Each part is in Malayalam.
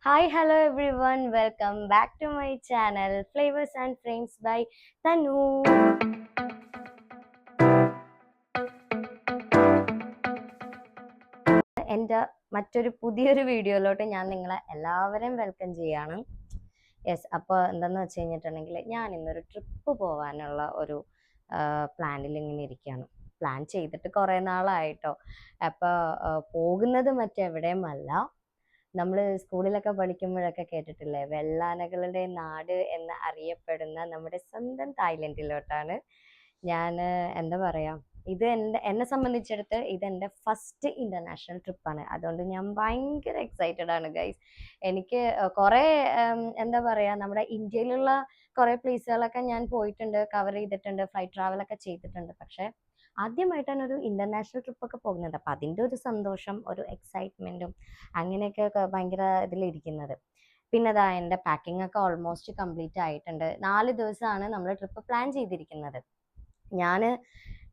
Hi, hello everyone. Welcome back to my channel Flavors and Frames by Tanu. എൻ്റെ മറ്റൊരു പുതിയൊരു വീഡിയോയിലോട്ട് ഞാൻ നിങ്ങളെ എല്ലാവരെയും വെൽക്കം ചെയ്യാണ്. യെസ്, അപ്പോൾ എന്താണെന്ന് വെച്ച് കഴിഞ്ഞിട്ടുണ്ടെങ്കിൽ ഞാൻ ഇന്നൊരു ട്രിപ്പ് പോകാനുള്ള ഒരു പ്ലാനിൽ ഇങ്ങനെ ഇരിക്കുകയാണ്. പ്ലാൻ ചെയ്തിട്ട് കുറേ നാളായിട്ടോ. അപ്പോൾ പോകുന്നത് മറ്റെവിടെയുമല്ല, നമ്മൾ സ്കൂളിലൊക്കെ പഠിക്കുമ്പോഴൊക്കെ കേട്ടിട്ടില്ലേ, വെള്ളാനകളുടെ നാട് എന്ന് അറിയപ്പെടുന്ന നമ്മുടെ സ്വന്തം തായ്ലൻഡിലോട്ടാണ് ഞാൻ. എന്താ പറയുക, ഇത് എന്നെ സംബന്ധിച്ചിടത്ത് ഇതെൻ്റെ ഫസ്റ്റ് ഇൻ്റർനാഷണൽ ട്രിപ്പാണ്. അതുകൊണ്ട് ഞാൻ ഭയങ്കര എക്സൈറ്റഡ് ആണ് ഗൈസ്. എനിക്ക് കുറേ എന്താ പറയുക, നമ്മുടെ ഇന്ത്യയിലുള്ള കുറേ പ്ലേസുകളൊക്കെ ഞാൻ പോയിട്ടുണ്ട്, കവർ ചെയ്തിട്ടുണ്ട്, ഫ്ലൈറ്റ് ട്രാവലൊക്കെ ചെയ്തിട്ടുണ്ട്. പക്ഷേ ആദ്യമായിട്ടാണ് ഒരു ഇൻ്റർനാഷണൽ ട്രിപ്പൊക്കെ പോകുന്നത്. അപ്പം അതിൻ്റെ ഒരു സന്തോഷം, ഒരു എക്സൈറ്റ്മെൻറ്റും അങ്ങനെയൊക്കെ ഭയങ്കര ഇതിലിരിക്കുന്നത്. പിന്നെ അതാ എൻ്റെ പാക്കിംഗ് ഒക്കെ ഓൾമോസ്റ്റ് കംപ്ലീറ്റ് ആയിട്ടുണ്ട്. 4 ദിവസമാണ് നമ്മൾ ട്രിപ്പ് പ്ലാൻ ചെയ്തിരിക്കുന്നത്. ഞാൻ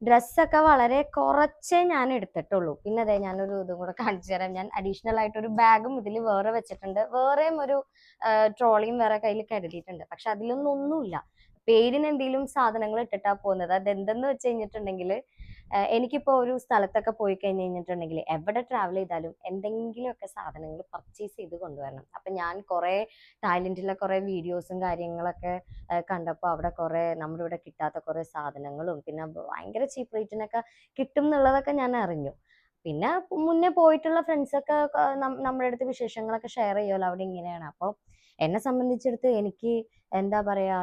ഡ്രസ്സൊക്കെ വളരെ കുറച്ചേ ഞാൻ എടുത്തിട്ടുള്ളൂ. പിന്നെ അതെ, ഞാനൊരു ഇതും കൂടെ കാണിച്ചു തരാം. ഞാൻ അഡീഷണൽ ആയിട്ടൊരു ബാഗും ഇതിൽ വേറെ വെച്ചിട്ടുണ്ട്. വേറെയും ഒരു ട്രോളിയും വേറെ കയ്യിൽ കരുതിയിട്ടുണ്ട്. പക്ഷെ അതിലൊന്നും ഒന്നുമില്ല. പേരിന് എന്തെങ്കിലും സാധനങ്ങൾ ഇട്ടിട്ടാ പോകുന്നത്. അതെന്തെന്ന് വെച്ച് കഴിഞ്ഞിട്ടുണ്ടെങ്കിൽ, എനിക്കിപ്പോൾ ഒരു സ്ഥലത്തൊക്കെ പോയി കഴിഞ്ഞ് കഴിഞ്ഞിട്ടുണ്ടെങ്കിൽ എവിടെ ട്രാവൽ ചെയ്താലും എന്തെങ്കിലുമൊക്കെ സാധനങ്ങൾ പർച്ചേസ് ചെയ്ത് കൊണ്ടുവരണം. അപ്പം ഞാൻ കുറേ തായ്ലൻഡിലെ കുറേ വീഡിയോസും കാര്യങ്ങളൊക്കെ കണ്ടപ്പോൾ അവിടെ കുറേ നമ്മുടെ ഇവിടെ കിട്ടാത്ത കുറേ സാധനങ്ങളും പിന്നെ ഭയങ്കര ചീപ്പ് റേറ്റിനൊക്കെ കിട്ടും എന്നുള്ളതൊക്കെ ഞാൻ അറിഞ്ഞു. പിന്നെ മുന്നേ പോയിട്ടുള്ള ഫ്രണ്ട്സൊക്കെ നമ്മുടെ അടുത്ത് വിശേഷങ്ങളൊക്കെ ഷെയർ ചെയ്യുമല്ലോ, അവിടെ ഇങ്ങനെയാണ്. അപ്പോൾ എന്നെ സംബന്ധിച്ചിടത്ത് എനിക്ക് എന്താ പറയാ,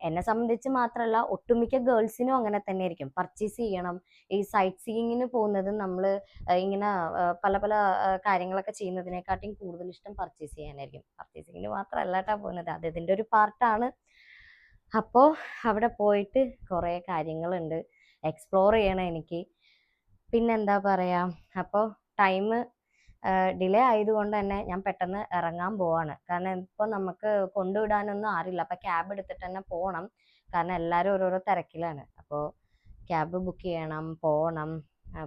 എന്നെ സംബന്ധിച്ച് മാത്രമല്ല, ഒട്ടുമിക്ക ഗേൾസിനും അങ്ങനെ തന്നെ ആയിരിക്കും. പർച്ചേസ് ചെയ്യണം, ഈ സൈറ്റ് സീയിങ്ങിന് പോകുന്നത് നമ്മൾ ഇങ്ങനെ പല പല കാര്യങ്ങളൊക്കെ ചെയ്യുന്നതിനെക്കാട്ടിയും കൂടുതൽ ഇഷ്ടം പർച്ചേസ് ചെയ്യാനായിരിക്കും. പർച്ചേസിങ്ങിന് മാത്രമല്ല കേട്ടോ പോകുന്നത്, അത് ഇതിൻ്റെ ഒരു പാർട്ടാണ്. അപ്പോൾ അവിടെ പോയിട്ട് കുറേ കാര്യങ്ങളുണ്ട്, എക്സ്പ്ലോർ ചെയ്യണം എനിക്ക്. പിന്നെന്താ പറയാ, അപ്പോൾ ടൈം ഡിലേ ആയതുകൊണ്ട് തന്നെ ഞാൻ പെട്ടെന്ന് ഇറങ്ങാൻ പോവാണ്. കാരണം ഇപ്പോൾ നമുക്ക് കൊണ്ടുവിടാനൊന്നും ആരില്ല. അപ്പോൾ ക്യാബ് എടുത്തിട്ട് തന്നെ പോകണം. കാരണം എല്ലാവരും ഓരോരോ തിരക്കിലാണ്. അപ്പോൾ ക്യാബ് ബുക്ക് ചെയ്യണം, പോകണം,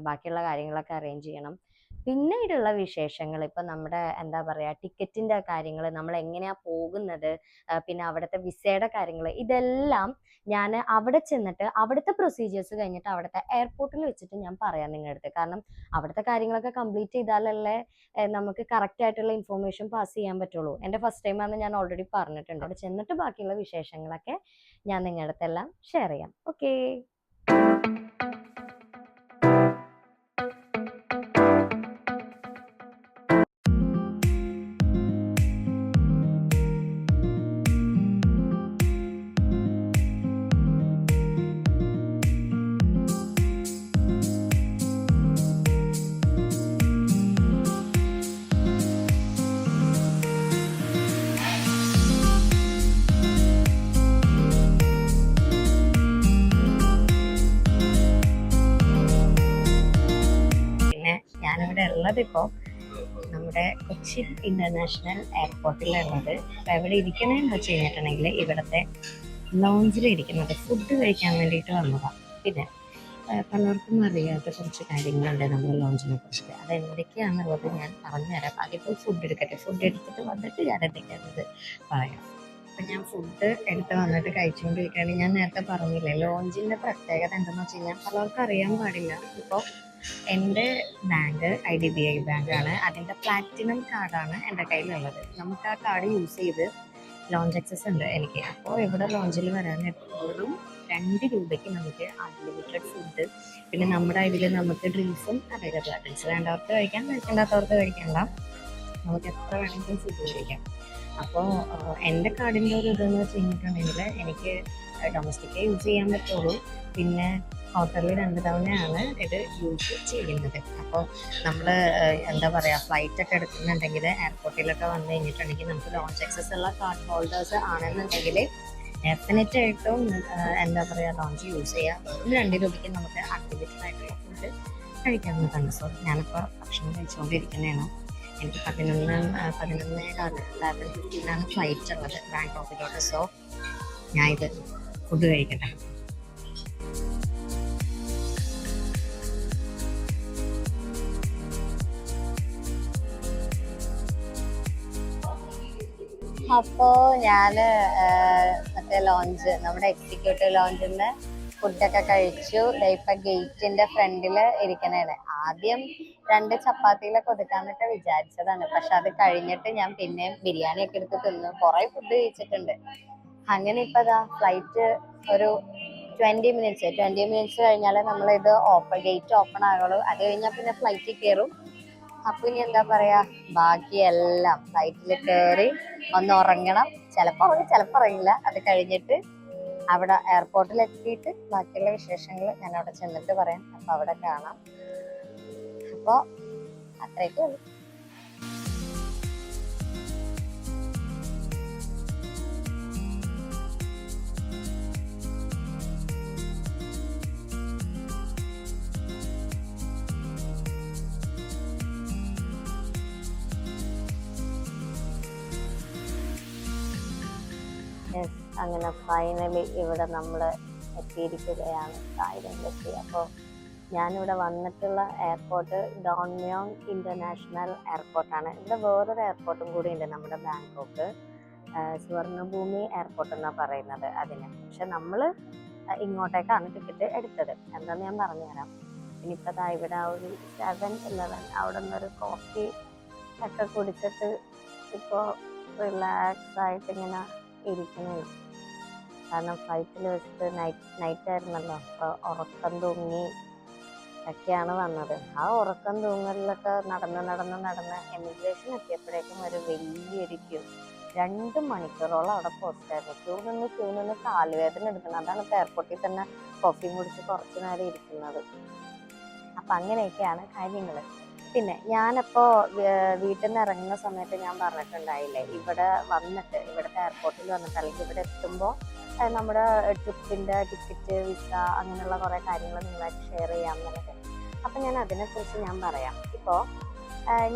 ബാക്കിയുള്ള കാര്യങ്ങളൊക്കെ അറേഞ്ച് ചെയ്യണം. പിന്നീടുള്ള വിശേഷങ്ങൾ ഇപ്പം നമ്മുടെ എന്താ പറയുക, ടിക്കറ്റിൻ്റെ കാര്യങ്ങൾ, നമ്മൾ എങ്ങനെയാണ് പോകുന്നത്, പിന്നെ അവിടുത്തെ വിസയുടെ കാര്യങ്ങൾ, ഇതെല്ലാം ഞാൻ അവിടെ ചെന്നിട്ട് അവിടുത്തെ പ്രൊസീജിയേഴ്സ് കഴിഞ്ഞിട്ട് അവിടുത്തെ എയർപോർട്ടിൽ വെച്ചിട്ട് ഞാൻ പറയാം നിങ്ങളുടെ അടുത്ത്. കാരണം അവിടുത്തെ കാര്യങ്ങളൊക്കെ കംപ്ലീറ്റ് ചെയ്താലല്ലേ നമുക്ക് കറക്റ്റ് ആയിട്ടുള്ള ഇൻഫോർമേഷൻ പാസ് ചെയ്യാൻ പറ്റുള്ളൂ. എൻ്റെ ഫസ്റ്റ് ടൈം ആണെന്ന് ഞാൻ ഓൾറെഡി പറഞ്ഞിട്ടുണ്ട്. അവിടെ ചെന്നിട്ട് ബാക്കിയുള്ള വിശേഷങ്ങളൊക്കെ ഞാൻ നിങ്ങളുടെ അടുത്തെല്ലാം ഷെയർ ചെയ്യാം. ഓക്കേ. ഞാനിവിടെ ഉള്ളത് ഇപ്പോൾ നമ്മുടെ കൊച്ചി ഇന്റർനാഷണൽ എയർപോർട്ടിലുള്ളത്. അപ്പോൾ എവിടെ ഇരിക്കണമെന്ന് വെച്ച് കഴിഞ്ഞിട്ടുണ്ടെങ്കിൽ ഇവിടുത്തെ ലോഞ്ചിൽ ഇരിക്കുന്നത്, ഫുഡ് കഴിക്കാൻ വേണ്ടിയിട്ട് വന്നതാണ്. പിന്നെ പലർക്കും അറിയാത്ത കുറച്ച് കാര്യങ്ങളുണ്ട് നമ്മൾ ലോഞ്ചിനെ കുറിച്ചിട്ട്. അതെന്തൊക്കെയാണെന്നുള്ളത് ഞാൻ പറഞ്ഞുതരാം. അതിപ്പോൾ ഫുഡ് എടുക്കട്ടെ, ഫുഡ് എടുത്തിട്ട് വന്നിട്ട് ഞാൻ എന്തൊക്കെയാണത് പറയാം. അപ്പം ഞാൻ ഫുഡ് എടുത്ത് വന്നിട്ട് കഴിച്ചുകൊണ്ടിരിക്കുകയാണ്. ഞാൻ നേരത്തെ പറഞ്ഞില്ലേ, ലോഞ്ചിൻ്റെ പ്രത്യേകത എന്തെന്ന് വെച്ച് കഴിഞ്ഞാൽ പലർക്കും അറിയാൻ പാടില്ല. ഇപ്പോൾ എൻ്റെ ബാങ്ക് IDBI ബാങ്കാണ്. അതിൻ്റെ പ്ലാറ്റിനം കാർഡാണ് എൻ്റെ കയ്യിലുള്ളത്. നമുക്ക് ആ കാർഡ് യൂസ് ചെയ്ത് ലോഞ്ച് ആക്സസ് ഉണ്ട് എനിക്ക്. അപ്പോൾ ഇവിടെ ലോഞ്ചിൽ വരാൻ എപ്പോഴും 2 രൂപയ്ക്ക് നമുക്ക് അൺലിമിറ്റഡ് ഫുഡ്, പിന്നെ നമ്മുടെ ഇതിൽ നമുക്ക് ഡ്രിങ്ക്സും അവൈലബിൾ ആണ്. ഡ്രിങ്ക്സ് വേണ്ടവർക്ക് കഴിക്കാം, കഴിക്കേണ്ടാത്തവർക്ക് കഴിക്കണ്ട. നമുക്ക് എത്ര വേണമെങ്കിലും ഫുഡ് കഴിക്കാം. അപ്പോൾ എൻ്റെ കാർഡിൻ്റെ ഒരു ഇതെന്ന് വെച്ച് കഴിഞ്ഞിട്ടുണ്ടെങ്കിൽ എനിക്ക് ഡൊമസ്റ്റിക്കേ യൂസ് ചെയ്യാൻ പറ്റുള്ളൂ. പിന്നെ ക്വാർട്ടറിൽ 2 തവണയാണ് ഇത് യൂസ് ചെയ്യുന്നത്. അപ്പോൾ നമ്മൾ എന്താ പറയുക, ഫ്ലൈറ്റൊക്കെ എടുക്കുന്നുണ്ടെങ്കിൽ എയർപോർട്ടിലൊക്കെ വന്നു കഴിഞ്ഞിട്ടുണ്ടെങ്കിൽ നമുക്ക് ലോഞ്ച് ആക്സസ് ഉള്ള കാർഡ് ഹോൾഡേഴ്സ് ആണെന്നുണ്ടെങ്കിൽ ഡെഫിനറ്റ് ആയിട്ടും എന്താ പറയുക, ലോഞ്ച് യൂസ് ചെയ്യാം. 2 രൂപയ്ക്ക് നമുക്ക് അൺലിമിറ്റഡ് ആയിട്ടുള്ള ഫുഡ് കഴിക്കാവുന്നതാണ്. സോ ഞാനിപ്പോൾ ഭക്ഷണം കഴിച്ചുകൊണ്ടിരിക്കുന്നതാണ്. എനിക്ക് 11:15 ഫ്ലൈറ്റ് ഉള്ളത് ബാങ്കോക്കിലോട്ട്. സോ ഞാൻ ഇത് ഫുഡ് കഴിക്കട്ടെ. അപ്പോ ഞാന് മറ്റേ ലോഞ്ച്, നമ്മുടെ എക്സിക്യൂട്ടീവ് ലോഞ്ചിൽ നിന്ന് ഫുഡൊക്കെ കഴിച്ചു. ഇപ്പൊ ഗേറ്റിന്റെ ഫ്രണ്ടില് ഇരിക്കണേണ്. ആദ്യം 2 ചപ്പാത്തിയിലൊക്കെ ഒതുക്കാന്നൊക്കെ വിചാരിച്ചതാണ്. പക്ഷെ അത് കഴിഞ്ഞിട്ട് ഞാൻ പിന്നെയും ബിരിയാണി ഒക്കെ എടുത്ത് തിന്നു. കുറെ ഫുഡ് കഴിച്ചിട്ടുണ്ട്. അങ്ങനെ ഇപ്പൊ ഫ്ലൈറ്റ് ഒരു 20 മിനിറ്റ്സ് കഴിഞ്ഞാലേ നമ്മളിത് ഗേറ്റ് ഓപ്പൺ ആകുള്ളൂ. അത് കഴിഞ്ഞാൽ പിന്നെ ഫ്ലൈറ്റിൽ കയറും. അപ്പൊ ഇനി എന്താ പറയാ, ബാക്കിയെല്ലാം ഫ്ലൈറ്റിൽ കയറി ഒന്ന് ഉറങ്ങണം. ചിലപ്പോ ഉറങ്ങില്ല. അത് കഴിഞ്ഞിട്ട് അവിടെ എയർപോർട്ടിൽ എത്തിയിട്ട് ബാക്കിയുള്ള വിശേഷങ്ങൾ ഞാൻ അവിടെ ചെന്നിട്ട് പറയാം. അപ്പൊ അവിടെ കാണാം. അപ്പൊ അത്രയൊക്കെ ഉള്ളൂ. അങ്ങനെ ഫൈനലി ഇവിടെ നമ്മൾ എത്തിയിരിക്കുകയാണ്, തായ്ലൻഡിലെത്തി. അപ്പോൾ ഞാനിവിടെ വന്നിട്ടുള്ള എയർപോർട്ട് ഡോൺമ്യോങ് ഇന്റർനാഷണൽ എയർപോർട്ടാണ്. ഇവിടെ വേറൊരു എയർപോർട്ടും കൂടി ഉണ്ട്, നമ്മുടെ ബാങ്കോക്ക് സുവർണഭൂമി എയർപോർട്ട് എന്നാണ് പറയുന്നത് അതിന്. പക്ഷെ നമ്മൾ ഇങ്ങോട്ടേക്കാണ് ടിക്കറ്റ് എടുത്തത്. എന്താണെന്ന് ഞാൻ പറഞ്ഞുതരാം. ഇനിയിപ്പോൾ ഇവിടെ ഒരു 7-11 അവിടെ നിന്നൊരു കോഫി ഒക്കെ കുടിച്ചിട്ട് ഇപ്പോൾ റിലാക്സ് ആയിട്ട് ഇങ്ങനെ ഇരിക്കണേ. കാരണം ഫ്ലൈറ്റിൽ വെച്ചിട്ട് നൈറ്റ് ആയിരുന്നല്ലോ. അപ്പോൾ ഉറക്കം തൂങ്ങി ഒക്കെയാണ് വന്നത്. ആ ഉറക്കം തൂങ്ങലിലൊക്കെ നടന്ന് എമിഗ്രേഷൻ എത്തിയപ്പോഴേക്കും ഒരു വലിയൊരു ക്യൂ. 2 മണിക്കൂറോളം അവിടെ പോസ്റ്റായിരുന്നു. ക്യൂ നിന്ന് കാലുവേദന എടുക്കണം. അതാണ് ഇപ്പോൾ എയർപോർട്ടിൽ തന്നെ കോഫിയും കുടിച്ച് കുറച്ച് നേരം ഇരിക്കുന്നത്. അപ്പം അങ്ങനെയൊക്കെയാണ് കാര്യങ്ങൾ. പിന്നെ ഞാനപ്പോൾ വീട്ടിൽ നിന്ന് ഇറങ്ങുന്ന സമയത്ത് ഞാൻ പറഞ്ഞിട്ടുണ്ടായില്ലേ, ഇവിടെ വന്നിട്ട് ഇവിടുത്തെ എയർപോർട്ടിൽ വന്നിട്ട് അല്ലെങ്കിൽ ഇവിടെ എത്തുമ്പോൾ നമ്മുടെ ട്രിപ്പിൻ്റെ ടിക്കറ്റ്, വിസ, അങ്ങനെയുള്ള കുറേ കാര്യങ്ങൾ നിങ്ങളായിട്ട് ഷെയർ ചെയ്യാമെന്നുള്ളത്. അപ്പം ഞാൻ അതിനെക്കുറിച്ച് ഞാൻ പറയാം. ഇപ്പോൾ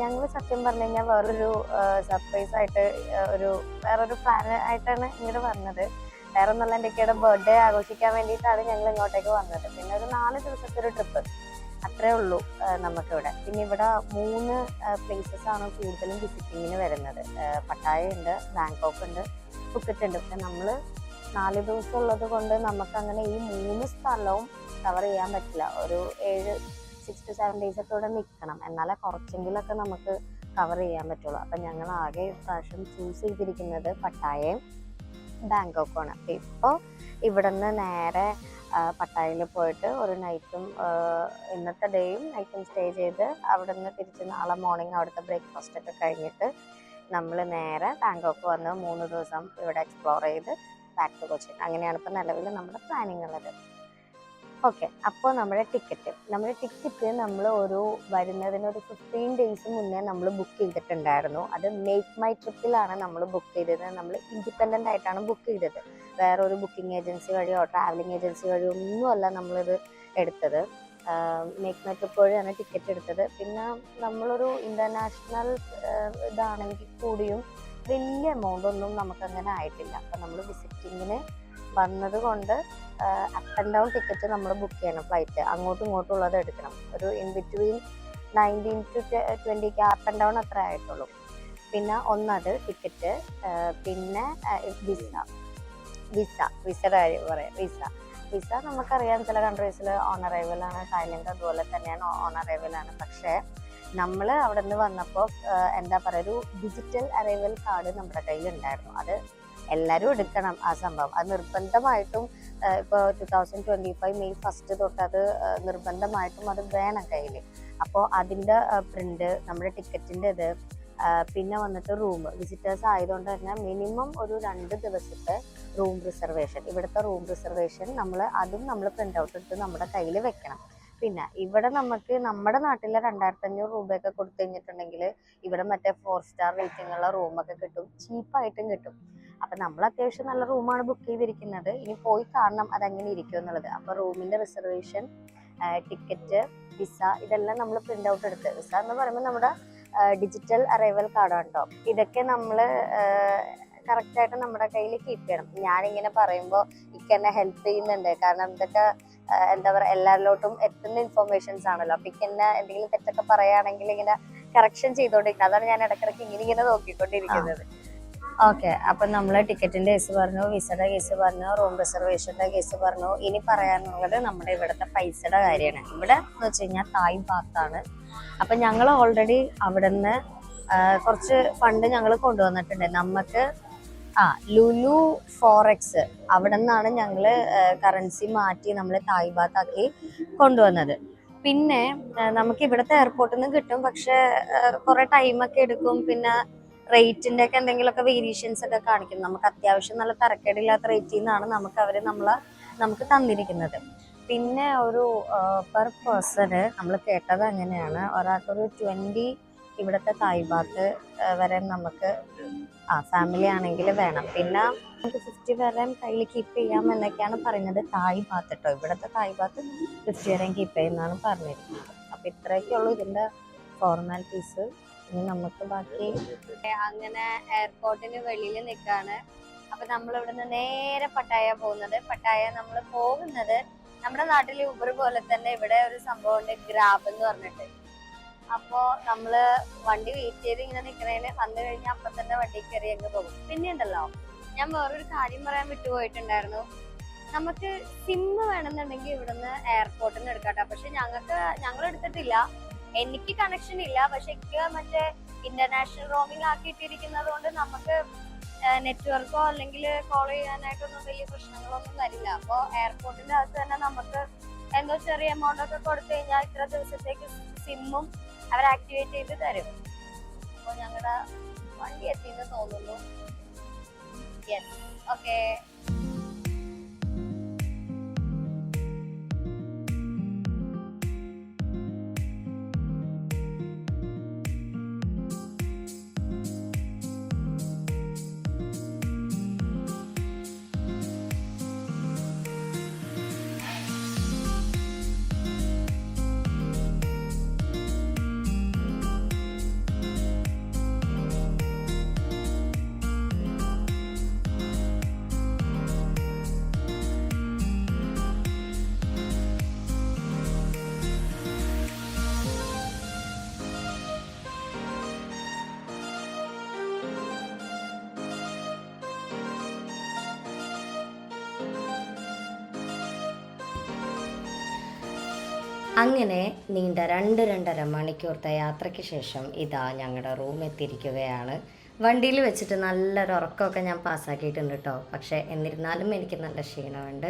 ഞങ്ങൾ സത്യം പറഞ്ഞു കഴിഞ്ഞാൽ വേറൊരു സർപ്രൈസ് ആയിട്ട് വേറൊരു പ്ലാൻ ആയിട്ടാണ് ഇങ്ങോട്ട് വന്നത്. വേറെ ഒന്നുള്ള എൻ്റെ ബർത്ത്ഡേ ആഘോഷിക്കാൻ വേണ്ടിയിട്ടാണ് ഞങ്ങൾ ഇങ്ങോട്ടേക്ക് വന്നത്. പിന്നെ ഒരു 4 ദിവസത്തെ ഒരു ട്രിപ്പ്, അത്രേ ഉള്ളൂ നമുക്കിവിടെ. പിന്നെ ഇവിടെ 3 പ്ലേസസ് ആണ് കൂടുതലും വിസിറ്റിങ്ങിന് വരുന്നത്. പട്ടായ ഉണ്ട്, ബാങ്കോക്ക് ഉണ്ട്, ഫുക്കറ്റ് ഉണ്ട്. പക്ഷെ നമ്മൾ 4 ദിവസം ഉള്ളത് കൊണ്ട് നമുക്കങ്ങനെ ഈ 3 സ്ഥലവും കവർ ചെയ്യാൻ പറ്റില്ല. ഒരു 6 to 7 days ഒക്കെ ഇവിടെ നിൽക്കണം, എന്നാലേ കുറച്ചെങ്കിലൊക്കെ നമുക്ക് കവർ ചെയ്യാൻ പറ്റുള്ളൂ. അപ്പം ഞങ്ങൾ ആകെ പ്രാവശ്യം ചൂസ് ചെയ്തിരിക്കുന്നത് പട്ടായയും ബാങ്കോക്കുമാണ്. അപ്പം ഇപ്പോൾ ഇവിടെ നിന്ന് നേരെ പട്ടായയിൽ പോയിട്ട് ഒരു നൈറ്റും ഇന്നത്തെ ഡേയും നൈറ്റും സ്റ്റേ ചെയ്ത് അവിടെ നിന്ന് തിരിച്ച് നാളെ മോർണിംഗ് അവിടുത്തെ ബ്രേക്ക്ഫാസ്റ്റ് ഒക്കെ കഴിഞ്ഞിട്ട് നമ്മൾ നേരെ ബാങ്കോക്ക് വന്ന് 3 ദിവസം ഇവിടെ എക്സ്പ്ലോർ ചെയ്ത് ബാക്ക് ടു കൊച്ചിൻ. അങ്ങനെയാണ് ഇപ്പോൾ നിലവിൽ നമ്മുടെ പ്ലാനിങ് ഉള്ളത്. ഓക്കെ, അപ്പോൾ നമ്മുടെ ടിക്കറ്റ് നമ്മൾ വരുന്നതിനൊരു 15 days മുന്നേ നമ്മൾ ബുക്ക് ചെയ്തിട്ടുണ്ടായിരുന്നു. അത് മേക്ക് മൈ ട്രിപ്പിലാണ് നമ്മൾ ബുക്ക് ചെയ്തത്. നമ്മൾ ഇൻഡിപെൻഡൻ്റ് ആയിട്ടാണ് ബുക്ക് ചെയ്തത്. വേറൊരു ബുക്കിംഗ് ഏജൻസി വഴിയോ ട്രാവലിംഗ് ഏജൻസി വഴിയോ ഒന്നുമല്ല നമ്മളിത് എടുത്തത്. മേക്ക് മൈ ട്രിപ്പ് വഴിയാണ് ടിക്കറ്റ് എടുത്തത്. പിന്നെ നമ്മളൊരു ഇൻ്റർനാഷണൽ ഇതാണെങ്കിൽ കൂടിയും വലിയ എമൗണ്ട് ഒന്നും നമുക്കങ്ങനെ ആയിട്ടില്ല. അപ്പം നമ്മൾ വിസിറ്റിങ്ങിന് വന്നത് കൊണ്ട് അപ്പ് ആൻഡ് ഡൗൺ ടിക്കറ്റ് നമ്മൾ ബുക്ക് ചെയ്യണം. ഫ്ലൈറ്റ് അങ്ങോട്ടും ഇങ്ങോട്ടും ഉള്ളത് എടുക്കണം. ഒരു in between 19 to 20 up and down അത്ര ആയിട്ടുള്ളൂ. പിന്നെ ഒന്നത് ടിക്കറ്റ്, പിന്നെ വിസയുടെ കാര്യം പറയാം. വിസ നമുക്കറിയാം, ചില കൺട്രീസിൽ ഓൺ അറൈവലാണ്. തായ്ലൻഡ് അതുപോലെ തന്നെയാണ്, ഓൺ അറൈവലാണ്. പക്ഷേ നമ്മൾ അവിടെ നിന്ന് വന്നപ്പോൾ എന്താ പറയുക, ഒരു ഡിജിറ്റൽ അറൈവൽ കാർഡ് നമ്മുടെ കയ്യിലുണ്ടായിരുന്നു. അത് എല്ലാവരും എടുക്കണം ആ സംഭവം. അത് നിർബന്ധമായിട്ടും ഇപ്പോൾ 2025 May 1 തൊട്ട് അത് നിർബന്ധമായിട്ടും അത് വേണം കയ്യിൽ. അപ്പോൾ അതിൻ്റെ പ്രിൻ്റ്, നമ്മുടെ ടിക്കറ്റിൻ്റെ ഇത്, പിന്നെ വന്നിട്ട് വിസിറ്റേഴ്സ് ആയതുകൊണ്ട് തന്നെ മിനിമം ഒരു 2 ദിവസത്തെ റൂം റിസർവേഷൻ, ഇവിടുത്തെ റൂം റിസർവേഷൻ അതും നമ്മൾ പ്രിൻ്റ് ഔട്ട് എടുത്ത് നമ്മുടെ കയ്യിൽ വെക്കണം. പിന്നെ ഇവിടെ നമുക്ക് നമ്മുടെ നാട്ടിലെ 2500 രൂപയൊക്കെ കൊടുത്തു കഴിഞ്ഞിട്ടുണ്ടെങ്കിൽ ഇവിടെ മറ്റേ 4 star റേറ്റിംഗ് ഉള്ള റൂമൊക്കെ കിട്ടും, ചീപ്പായിട്ടും കിട്ടും. അപ്പം നമ്മൾ അത്യാവശ്യം നല്ല റൂമാണ് ബുക്ക് ചെയ്തിരിക്കുന്നത്. ഇനി പോയി കാണണം അതെങ്ങനെ ഇരിക്കും എന്നുള്ളത്. അപ്പോൾ റൂമിൻ്റെ റിസർവേഷൻ, ടിക്കറ്റ്, വിസ, ഇതെല്ലാം നമ്മൾ പ്രിൻ്റ് ഔട്ട് എടുത്ത്, വിസ എന്ന് പറയുമ്പോൾ നമ്മുടെ ഡിജിറ്റൽ അറൈവൽ കാർഡാണ് കേട്ടോ. ഇതൊക്കെ നമ്മൾ കറക്റ്റായിട്ട് നമ്മുടെ കയ്യിൽ കീപ്പ് ചെയ്യണം. ഞാനിങ്ങനെ പറയുമ്പോൾ എന്നെ ഹെൽപ്പ് ചെയ്യുന്നുണ്ട്. കാരണം ഇതൊക്കെ എന്താ പറയുക, എല്ലാവരിലോട്ടും എത്തുന്ന ഇൻഫർമേഷൻസ് ആണല്ലോ. അപ്പം എന്നെ എന്തെങ്കിലും തെറ്റൊക്കെ പറയുകയാണെങ്കിൽ ഇങ്ങനെ കറക്ഷൻ ചെയ്തുകൊണ്ടിരിക്കുന്നത്. അതാണ് ഞാൻ ഇടയ്ക്കിടയ്ക്ക് ഇങ്ങനെ നോക്കിക്കൊണ്ടിരിക്കുന്നത്. ഓക്കെ, അപ്പം നമ്മൾ ടിക്കറ്റിൻ്റെ കേസ് പറഞ്ഞു, വിസയുടെ കേസ് പറഞ്ഞു, റൂം റിസർവേഷൻ്റെ കേസ് പറഞ്ഞു. ഇനി പറയാനുള്ളത് നമ്മുടെ ഇവിടുത്തെ പൈസയുടെ കാര്യമാണ്. ഇവിടെ എന്ന് വെച്ച് കഴിഞ്ഞാൽ തായ് ബാത്താണ്. അപ്പം ഞങ്ങൾ ഓൾറെഡി അവിടെ നിന്ന് കുറച്ച് ഫണ്ട് ഞങ്ങൾ കൊണ്ടുവന്നിട്ടുണ്ട്. നമുക്ക് ലുലു ഫോറക്സ് അവിടെ നിന്നാണ് ഞങ്ങൾ കറൻസി മാറ്റി നമ്മൾ തായ് ബാത്താക്കി കൊണ്ടുവന്നത്. പിന്നെ നമുക്ക് ഇവിടുത്തെ എയർപോർട്ടിൽ നിന്ന് കിട്ടും, പക്ഷെ കുറേ ടൈമൊക്കെ എടുക്കും. പിന്നെ റേറ്റിൻ്റെ ഒക്കെ എന്തെങ്കിലുമൊക്കെ വേരിയേഷൻസ് ഒക്കെ കാണിക്കും. നമുക്ക് അത്യാവശ്യം നല്ല തരക്കേടില്ലാത്ത റേറ്റിൽ നിന്നാണ് നമുക്ക് തന്നിരിക്കുന്നത്. പിന്നെ ഒരു പെർ പേഴ്സണ് നമ്മൾ കേട്ടത് അങ്ങനെയാണ്, ഒരാൾക്കൊരു 20 ഇവിടുത്തെ തായ് ബാത്ത് വരെ നമുക്ക് ഫാമിലി ആണെങ്കിൽ വേണം. പിന്നെ നമുക്ക് 50 വരെ കയ്യിൽ കീപ്പ് ചെയ്യാം എന്നൊക്കെയാണ് പറയുന്നത്. തായ് ബാത്ത് കേട്ടോ, ഇവിടുത്തെ തായ് ബാത്ത് 50 വരെയും കീപ്പ് ചെയ്യുന്നതാണ് പറഞ്ഞിരിക്കുന്നത്. അപ്പം ഇത്രയൊക്കെ ഉള്ളൂ ഇതിൻ്റെ ഫോർമാലിറ്റീസ്. ഇനി നമുക്ക് ബാക്കി അങ്ങനെ എയർപോർട്ടിന് വെളിയിൽ നിൽക്കുകയാണ്. അപ്പം നമ്മൾ ഇവിടുന്ന് നേരെ പട്ടായ പോകുന്നത്. പട്ടായ നമ്മൾ പോകുന്നത് നമ്മുടെ നാട്ടിൽ ഊബർ പോലെ തന്നെ ഇവിടെ ഒരു സംഭവമുണ്ട്, ഗ്രാബ് എന്ന് പറഞ്ഞിട്ട്. അപ്പോൾ നമ്മൾ വണ്ടി വെയിറ്റ് ചെയ്ത് ഇങ്ങനെ നിൽക്കണേന് വന്നു കഴിഞ്ഞാൽ അപ്പം തന്നെ വണ്ടി കയറി അങ്ങ് പോകും. പിന്നെ ഉണ്ടല്ലോ, ഞാൻ വേറൊരു കാര്യം പറയാൻ വിട്ടുപോയിട്ടുണ്ടായിരുന്നു. നമുക്ക് സിം വേണമെന്നുണ്ടെങ്കിൽ ഇവിടുന്ന് എയർപോർട്ടിൽ നിന്ന് എടുക്കാട്ടോ. പക്ഷെ ഞങ്ങൾ എടുത്തിട്ടില്ല, എനിക്ക് കണക്ഷൻ ഇല്ല. പക്ഷെ എനിക്ക് മറ്റേ ഇന്റർനാഷണൽ റോമിംഗ് ആക്കിയിട്ടിരിക്കുന്നത് കൊണ്ട് നമുക്ക് നെറ്റ്വർക്കോ അല്ലെങ്കിൽ കോൾ ചെയ്യാനായിട്ടൊന്നും വലിയ പ്രശ്നങ്ങളൊന്നും വരില്ല. അപ്പോൾ എയർപോർട്ടിന്റെ അകത്ത് തന്നെ നമുക്ക് എന്തോ ചെറിയ എമൗണ്ട് ഒക്കെ കൊടുത്തു കഴിഞ്ഞാൽ ഇത്ര ദിവസത്തേക്ക് സിമ്മും അവർ ആക്ടിവേറ്റ് ചെയ്ത് തരും. അപ്പോൾ ഞങ്ങളുടെ വണ്ടി എത്തിയെന്ന് തോന്നുന്നു. Yes, okay. അങ്ങനെ നീണ്ട 2-2.5 മണിക്കൂറത്തെ യാത്രയ്ക്ക് ശേഷം ഇതാ ഞങ്ങളുടെ റൂം എത്തിയിരിക്കുകയാണ്. വണ്ടിയിൽ വെച്ചിട്ട് നല്ലൊരു ഉറക്കമൊക്കെ ഞാൻ പാസ്സാക്കിയിട്ടുണ്ട് കേട്ടോ. പക്ഷേ എന്നിരുന്നാലും എനിക്ക് നല്ല ക്ഷീണമുണ്ട്.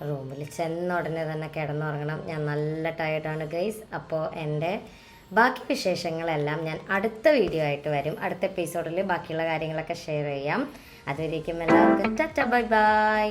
റൂമിൽ ചെന്ന ഉടനെ തന്നെ കിടന്നുറങ്ങണം. ഞാൻ നല്ല ടയർഡാണ് ഗൈസ്. അപ്പോൾ എൻ്റെ ബാക്കി വിശേഷങ്ങളെല്ലാം ഞാൻ അടുത്ത വീഡിയോ ആയിട്ട് വരും. അടുത്ത എപ്പിസോഡിൽ ബാക്കിയുള്ള കാര്യങ്ങളൊക്കെ ഷെയർ ചെയ്യാം. അതുവരേക്കും എല്ലാവർക്കും ടാറ്റ, ബൈ ബൈ.